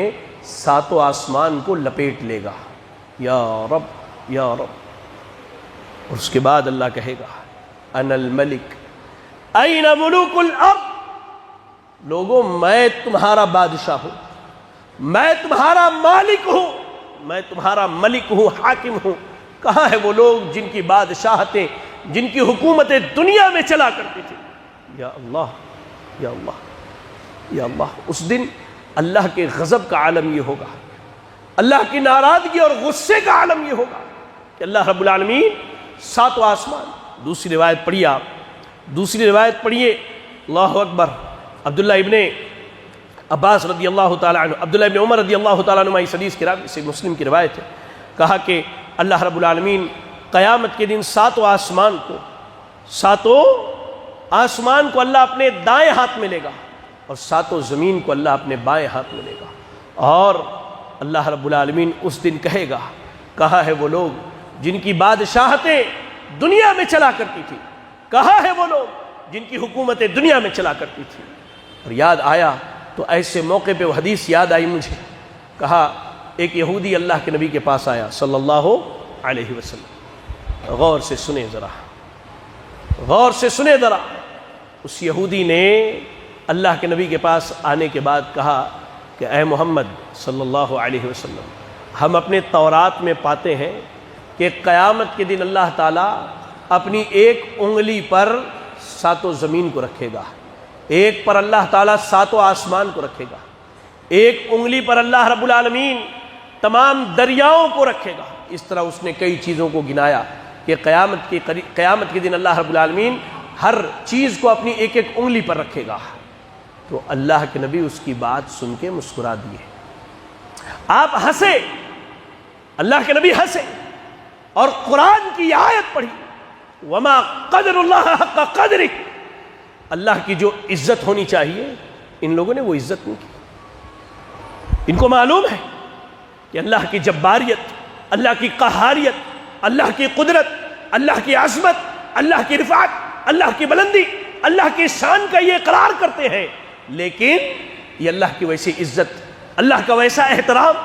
Speaker 1: ساتوں آسمان کو لپیٹ لے گا، یا رب یا رب۔ اور اس کے بعد اللہ کہے گا انا الملک این ملوک الارض، لوگوں میں تمہارا بادشاہ ہوں، میں تمہارا مالک ہوں، میں تمہارا ملک ہوں، حاکم ہوں۔ کہاں ہے وہ لوگ جن کی بادشاہتیں، جن کی حکومتیں دنیا میں چلا کرتی تھی؟ یا اللہ یا اللہ یا اللہ۔ اس دن اللہ کے غضب کا عالم یہ ہوگا، اللہ کی ناراضگی اور غصے کا عالم یہ ہوگا کہ اللہ رب العالمین ساتوں آسمان۔ دوسری روایت پڑھیے، آپ دوسری روایت پڑھیے، اللہ اکبر۔ عبداللہ ابن عباس رضی اللہ تعالیٰ عنہ، عبداللہ ابن عمر رضی اللہ تعالیٰ عنہ اس حدیث کی روایت سے مسلم کی روایت ہے، کہا کہ اللہ رب العالمین قیامت کے دن ساتوں آسمان کو اللہ اپنے دائیں ہاتھ میں لے گا، اور ساتوں زمین کو اللہ اپنے بائیں ہاتھ میں لے گا، اور اللہ رب العالمین اس دن کہے گا کہاں ہے وہ لوگ جن کی بادشاہتیں دنیا میں چلا کرتی تھی، کہاں ہے وہ لوگ جن کی حکومتیں دنیا میں چلا کرتی تھی؟ اور یاد آیا تو ایسے موقع پہ وہ حدیث یاد آئی مجھے، کہا ایک یہودی اللہ کے نبی کے پاس آیا صلی اللہ علیہ وسلم۔ غور سے سنیں ذرا، غور سے سنیں ذرا۔ اس یہودی نے اللہ کے نبی کے پاس آنے کے بعد کہا کہ اے محمد صلی اللہ علیہ وسلم، ہم اپنے تورات میں پاتے ہیں کہ قیامت کے دن اللہ تعالیٰ اپنی ایک انگلی پر ساتوں زمین کو رکھے گا، ایک پر اللہ تعالیٰ ساتوں آسمان کو رکھے گا، ایک انگلی پر اللہ رب العالمین تمام دریاؤں کو رکھے گا۔ اس طرح اس نے کئی چیزوں کو گنایا کہ قیامت کے دن اللہ رب العالمین ہر چیز کو اپنی ایک ایک انگلی پر رکھے گا۔ تو اللہ کے نبی اس کی بات سن کے مسکرا دیے، آپ ہنسے، اللہ کے نبی ہنسے، اور قرآن کی آیت پڑھی وما قدر اللہ حق قدرہ، اللہ کی جو عزت ہونی چاہیے ان لوگوں نے وہ عزت نہیں کی۔ ان کو معلوم ہے کہ اللہ کی جباریت، اللہ کی قہاریت، اللہ کی قدرت، اللہ کی عظمت، اللہ کی رفعت، اللہ کی بلندی، اللہ کی شان کا یہ اقرار کرتے ہیں، لیکن یہ اللہ کی ویسی عزت، اللہ کا ویسا احترام،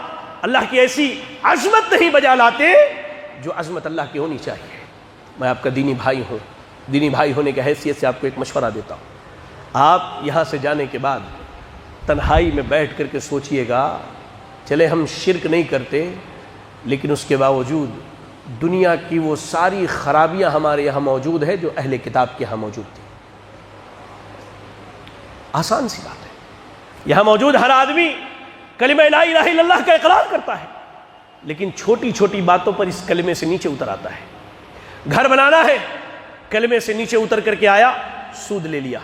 Speaker 1: اللہ کی ایسی عظمت نہیں بجا لاتے جو عظمت اللہ کی ہونی چاہیے۔ میں آپ کا دینی بھائی ہوں، دینی بھائی ہونے کی حیثیت سے آپ کو ایک مشورہ دیتا ہوں، آپ یہاں سے جانے کے بعد تنہائی میں بیٹھ کر کے سوچئے گا، چلے ہم شرک نہیں کرتے لیکن اس کے باوجود دنیا کی وہ ساری خرابیاں ہمارے یہاں موجود ہے جو اہل کتاب کے یہاں موجود تھی۔ آسان سی بات ہے، یہاں موجود ہر آدمی کلمہ لا الہ الا اللہ کا اقرار کرتا ہے، لیکن چھوٹی چھوٹی باتوں پر اس کلمے سے نیچے اتر آتا ہے۔ گھر بنانا ہے، کلمے سے نیچے اتر کر کے آیا، سود لے لیا،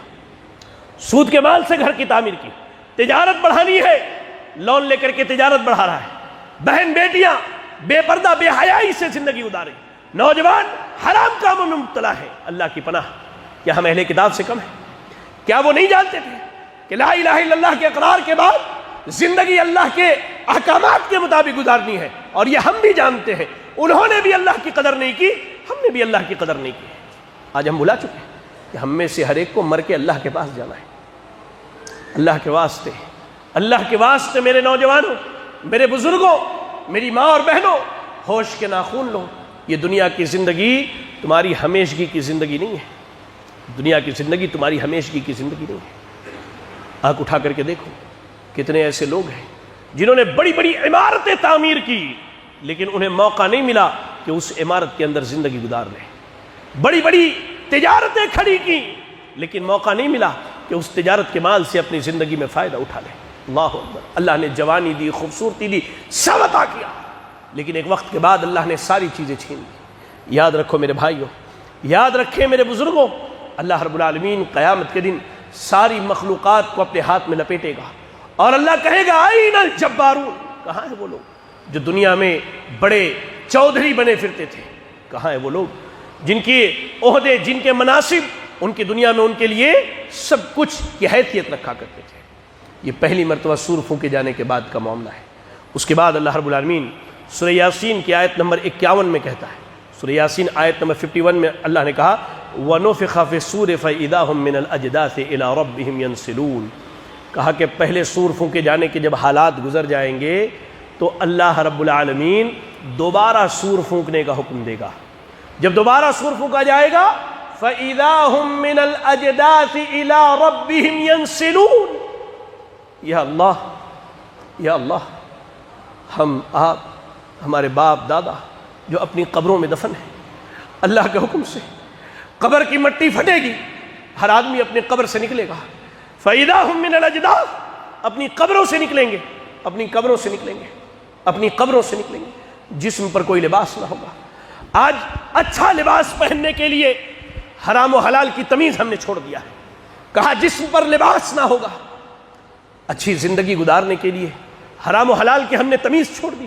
Speaker 1: سود کے مال سے گھر کی تعمیر کی۔ تجارت بڑھانی ہے، لون لے کر کے تجارت بڑھا رہا ہے۔ بہن بیٹیاں بے پردہ بے حیائی سے زندگی گزارے، نوجوان حرام کاموں میں مبتلا ہے۔ اللہ کی پناہ، کیا ہم اہل کتاب سے کم ہیں؟ کیا وہ نہیں جانتے تھے کہ لا الہ الا اللہ کے اقرار کے بعد زندگی اللہ کے احکامات کے مطابق گزارنی ہے؟ اور یہ ہم بھی جانتے ہیں، انہوں نے بھی اللہ کی قدر نہیں کی، ہم نے بھی اللہ کی قدر نہیں کی۔ آج ہم بھلا چکے ہیں کہ ہم میں سے ہر ایک کو مر کے اللہ کے پاس جانا ہے۔ اللہ کے واسطے، اللہ کے واسطے میرے نوجوانوں، میرے بزرگوں، میری ماں اور بہنوں، ہوش کے ناخون لو۔ یہ دنیا کی زندگی تمہاری ہمیشگی کی زندگی نہیں ہے، دنیا کی زندگی تمہاری ہمیشگی کی زندگی نہیں ہے۔ آنکھ اٹھا کر کے دیکھو، کتنے ایسے لوگ ہیں جنہوں نے بڑی بڑی عمارتیں تعمیر کی لیکن انہیں موقع نہیں ملا کہ اس عمارت کے اندر زندگی گزار لیں۔ بڑی بڑی تجارتیں کھڑی کی لیکن موقع نہیں ملا کہ اس تجارت کے مال سے اپنی زندگی میں فائدہ اٹھا لیں۔ اللہ اکبر، اللہ نے جوانی دی، خوبصورتی دی، سب عطا کیا، لیکن ایک وقت کے بعد اللہ نے ساری چیزیں چھین لی۔ یاد رکھو میرے بھائیوں، یاد رکھیں میرے بزرگوں، اللہ رب العالمین قیامت کے دن ساری مخلوقات کو اپنے ہاتھ میں لپیٹے گا اور اللہ کہے گا آئین الجبارون، کہاں ہے وہ لوگ جو دنیا میں بڑے چودھری بنے پھرتے تھے؟ کہاں ہے وہ لوگ جن کے عہدے، جن کے مناصب ان کی دنیا میں ان کے لیے سب کچھ کی حیثیت رکھا کرتے تھے؟ یہ پہلی مرتبہ سور پھونکے جانے کے بعد کا معاملہ ہے۔ اس کے بعد اللہ رب العالمین سورہ یاسین کی آیت نمبر 51 میں کہتا ہے، سورہ یاسین آیت نمبر 51 میں اللہ نے کہا وَنُفِخَ فِي الصُّورِ فَإِذَا هُم مِّنَ الْأَجْدَاثِ إِلَىٰ رَبِّهِمْ يَنْسِلُونَ، کہا کہ پہلے سور پھونکے جانے کے جب حالات گزر جائیں گے تو اللہ رب العالمین دوبارہ سور پھونکنے کا حکم دے گا۔ جب دوبارہ سور پھونکا جائے گا فَإِذَا هُم مِّنَ الْأَجْدَاثِ إِلَىٰ رَبِّهِمْ يَنْسِلُونَ۔ یا اللہ، یا اللہ، ہم آپ ہمارے باپ دادا جو اپنی قبروں میں دفن ہیں، اللہ کے حکم سے قبر کی مٹی پھٹے گی، ہر آدمی اپنے قبر سے نکلے گا۔ فَإِذَا هُم مِّنَ الْأَجْدَاثِ، اپنی قبروں سے نکلیں گے، اپنی قبروں سے نکلیں گے، اپنی قبروں سے نکلیں گے، جسم پر کوئی لباس نہ ہوگا۔ آج اچھا لباس پہننے کے لیے حرام و حلال کی تمیز ہم نے چھوڑ دیا ہے، کہا جسم پر لباس نہ ہوگا۔ اچھی زندگی گزارنے کے لیے حرام و حلال کی ہم نے تمیز چھوڑ دی،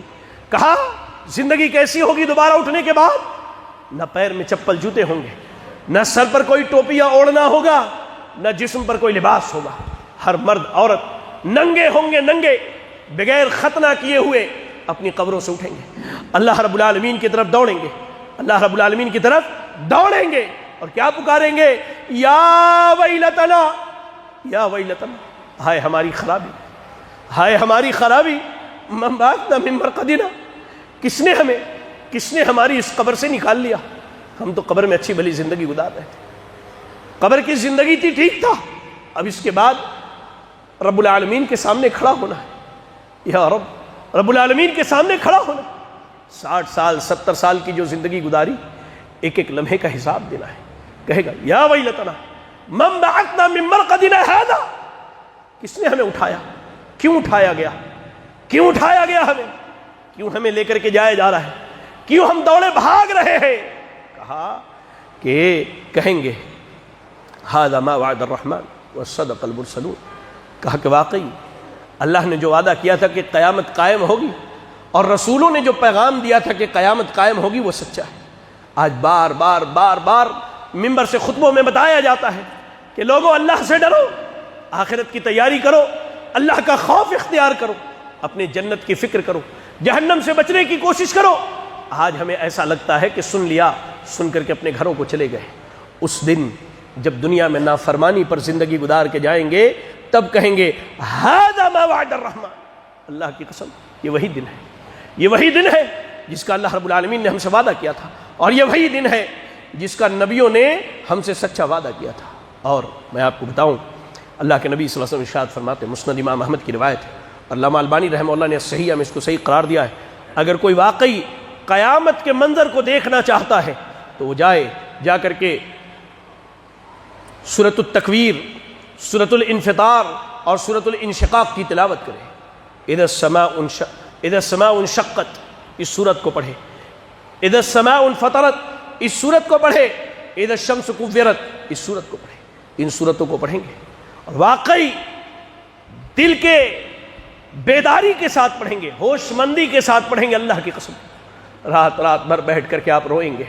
Speaker 1: کہا زندگی کیسی ہوگی دوبارہ اٹھنے کے بعد، نہ پیر میں چپل جوتے ہوں گے، نہ سر پر کوئی ٹوپیاں اوڑھنا ہوگا، نہ جسم پر کوئی لباس ہوگا، ہر مرد عورت ننگے ہوں گے، ننگے بغیر ختنہ کیے ہوئے اپنی قبروں سے اٹھیں گے، اللہ رب العالمین کی طرف دوڑیں گے، اللہ رب العالمین کی طرف دوڑیں گے، اور کیا پکاریں گے؟ یا ویلتنا، یا ویلتنا، ہائے ہماری خرابی، ہائے ہماری خرابی، من بعثنا من مرقدنا، کس نے ہماری اس قبر سے نکال لیا؟ ہم تو قبر میں اچھی بھلی زندگی گزار رہے تھے، قبر کی زندگی تھی، ٹھیک تھا، اب اس کے بعد رب العالمین کے سامنے کھڑا ہونا ہے، یا رب، رب العالمین کے سامنے کھڑا ہونا، 60 سال 70 سال کی جو زندگی گزاری، ایک ایک لمحے کا حساب دینا ہے۔ کہے گا یا ویلتنا من بعثنا من مرقدنا هذا، کس نے ہمیں اٹھایا؟ کیوں اٹھایا گیا؟ کیوں اٹھایا گیا ہمیں؟ کیوں ہمیں لے کر کے جایا جا رہا ہے؟ کیوں ہم دوڑے بھاگ رہے ہیں؟ کہا کہ کہیں گے هذا ما وعد الرحمن وصدق المرسلون، کہا کہ واقعی اللہ نے جو وعدہ کیا تھا کہ قیامت قائم ہوگی، اور رسولوں نے جو پیغام دیا تھا کہ قیامت قائم ہوگی، وہ سچا ہے۔ آج بار بار بار بار ممبر سے خطبوں میں بتایا جاتا ہے کہ لوگوں اللہ سے ڈرو، آخرت کی تیاری کرو، اللہ کا خوف اختیار کرو، اپنے جنت کی فکر کرو، جہنم سے بچنے کی کوشش کرو۔ آج ہمیں ایسا لگتا ہے کہ سن لیا، سن کر کے اپنے گھروں کو چلے گئے۔ اس دن جب دنیا میں نافرمانی پر زندگی گزار کے جائیں گے، تب کہیں گے ھذا ما وعد الرحمن، اللہ کی قسم یہ وہی دن ہے، یہ وہی دن ہے جس کا اللہ رب العالمین نے ہم سے وعدہ کیا تھا، اور یہ وہی دن ہے جس کا نبیوں نے ہم سے سچا وعدہ کیا تھا۔ اور میں آپ کو بتاؤں، اللہ کے نبی صلی اللہ علیہ وسلم ارشاد فرماتے ہیں، مسند امام احمد کی روایت ہے، اور علامہ البانی رحمہ اللہ نے صحیح میں اس کو صحیح قرار دیا ہے، اگر کوئی واقعی قیامت کے منظر کو دیکھنا چاہتا ہے تو وہ جا کر کے سورۃ التکویر، سورۃ الانفطار اور سورۃ الانشقاق کی تلاوت کرے۔ اذا السماء انشقت، اس سورت کو پڑھے، اذا السماء انفطرت، اس سورت کو پڑھے، اذا الشمس کورت، اس سورت کو پڑھے۔ ان سورتوں کو پڑھیں گے اور واقعی دل کے بیداری کے ساتھ پڑھیں گے، ہوش مندی کے ساتھ پڑھیں گے، اللہ کی قسم رات رات بھر بیٹھ کر کے آپ روئیں گے،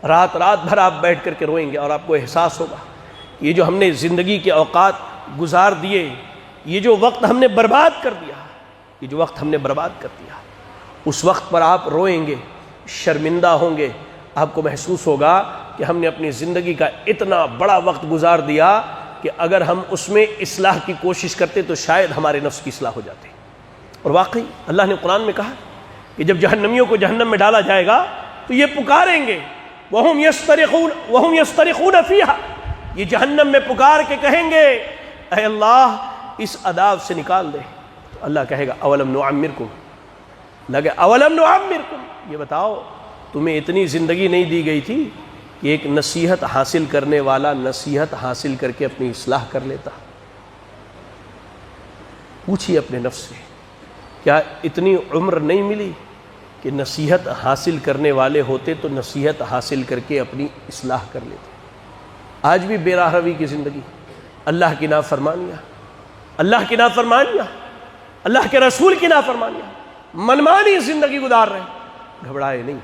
Speaker 1: رات رات بھر آپ بیٹھ کر کے روئیں گے، اور آپ کو احساس ہوگا یہ جو ہم نے زندگی کے اوقات گزار دیے، یہ جو وقت ہم نے برباد کر دیا، یہ جو وقت ہم نے برباد کر دیا، اس وقت پر آپ روئیں گے، شرمندہ ہوں گے، آپ کو محسوس ہوگا کہ ہم نے اپنی زندگی کا اتنا بڑا وقت گزار دیا کہ اگر ہم اس میں اصلاح کی کوشش کرتے تو شاید ہمارے نفس کی اصلاح ہو جاتی۔ اور واقعی اللہ نے قرآن میں کہا کہ جب جہنمیوں کو جہنم میں ڈالا جائے گا تو یہ پکاریں گے، وَهُمْ يَسْتَرِخُونَ فِيهَا، یہ جہنم میں پکار کے کہیں گے اے اللہ اس عذاب سے نکال دے۔ تو اللہ کہے گا اولم نعمرکم، لگے اولم نعمرکم، یہ بتاؤ تمہیں اتنی زندگی نہیں دی گئی تھی کہ ایک نصیحت حاصل کرنے والا نصیحت حاصل کر کے اپنی اصلاح کر لیتا؟ پوچھیے اپنے نفس سے، کیا اتنی عمر نہیں ملی کہ نصیحت حاصل کرنے والے ہوتے تو نصیحت حاصل کر کے اپنی اصلاح کر لیتے؟ آج بھی بے راہ روی کی زندگی، اللہ کی نافرمانیاں، اللہ کی نافرمانیاں، اللہ کے رسول کی نافرمانیاں، منمانی زندگی گزار رہے ہیں۔ گھبرائے نہیں،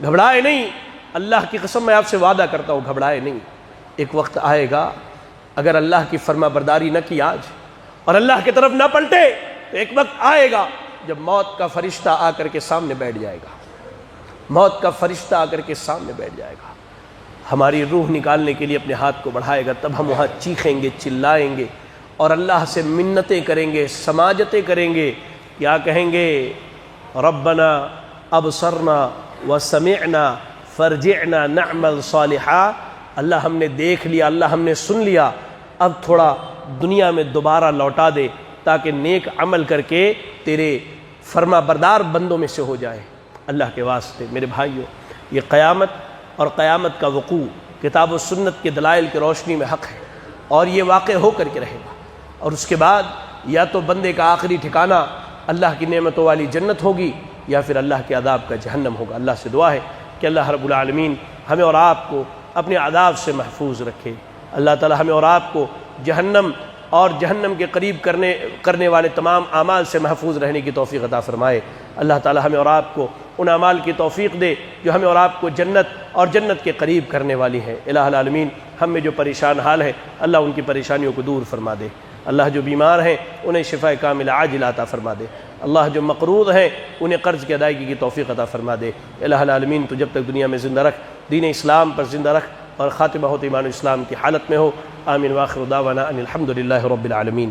Speaker 1: گھبرائے نہیں، اللہ کی قسم میں آپ سے وعدہ کرتا ہوں گھبرائے نہیں۔ ایک وقت آئے گا اگر اللہ کی فرما برداری نہ کی آج، اور اللہ کی طرف نہ پلٹے تو ایک وقت آئے گا جب موت کا فرشتہ آ کر کے سامنے بیٹھ جائے گا، موت کا فرشتہ آ کر کے سامنے بیٹھ جائے گا، ہماری روح نکالنے کے لیے اپنے ہاتھ کو بڑھائے گا، تب ہم وہاں چیخیں گے، چلائیں گے اور اللہ سے منتیں کریں گے، سماجتیں کریں گے۔ کیا کہیں گے؟ ربنا ابصرنا وسمعنا فرجعنا نعمل صالحا، اللہ ہم نے دیکھ لیا، اللہ ہم نے سن لیا، اب تھوڑا دنیا میں دوبارہ لوٹا دے تاکہ نیک عمل کر کے تیرے فرما بردار بندوں میں سے ہو جائے۔ اللہ کے واسطے میرے بھائیوں، یہ قیامت اور قیامت کا وقوع کتاب و سنت کے دلائل کی روشنی میں حق ہے، اور یہ واقع ہو کر کے رہے گا، اور اس کے بعد یا تو بندے کا آخری ٹھکانہ اللہ کی نعمتوں والی جنت ہوگی یا پھر اللہ کے عذاب کا جہنم ہوگا۔ اللہ سے دعا ہے کہ اللہ رب العالمین ہمیں اور آپ کو اپنے عذاب سے محفوظ رکھے۔ اللہ تعالی ہمیں اور آپ کو جہنم اور جہنم کے قریب کرنے والے تمام اعمال سے محفوظ رہنے کی توفیق عطا فرمائے۔ اللہ تعالی ہمیں اور آپ کو ان اعمال کی توفیق دے جو ہمیں اور آپ کو جنت اور جنت کے قریب کرنے والی ہیں۔ الہ العالمین، ہم میں جو پریشان حال ہے اللہ ان کی پریشانیوں کو دور فرما دے۔ اللہ جو بیمار ہیں انہیں شفاء کاملہ عاجلہ عطا فرما دے۔ اللہ جو مقروض ہیں انہیں قرض کی ادائیگی کی توفیق عطا فرما دے۔ الہ العالمین، تو جب تک دنیا میں زندہ رکھ، دین اسلام پر زندہ رکھ اور خاتمہ ہو تو ایمان و اسلام کی حالت میں ہو۔ آمین، وآخر دعوانا ان الحمد للہ رب العالمین۔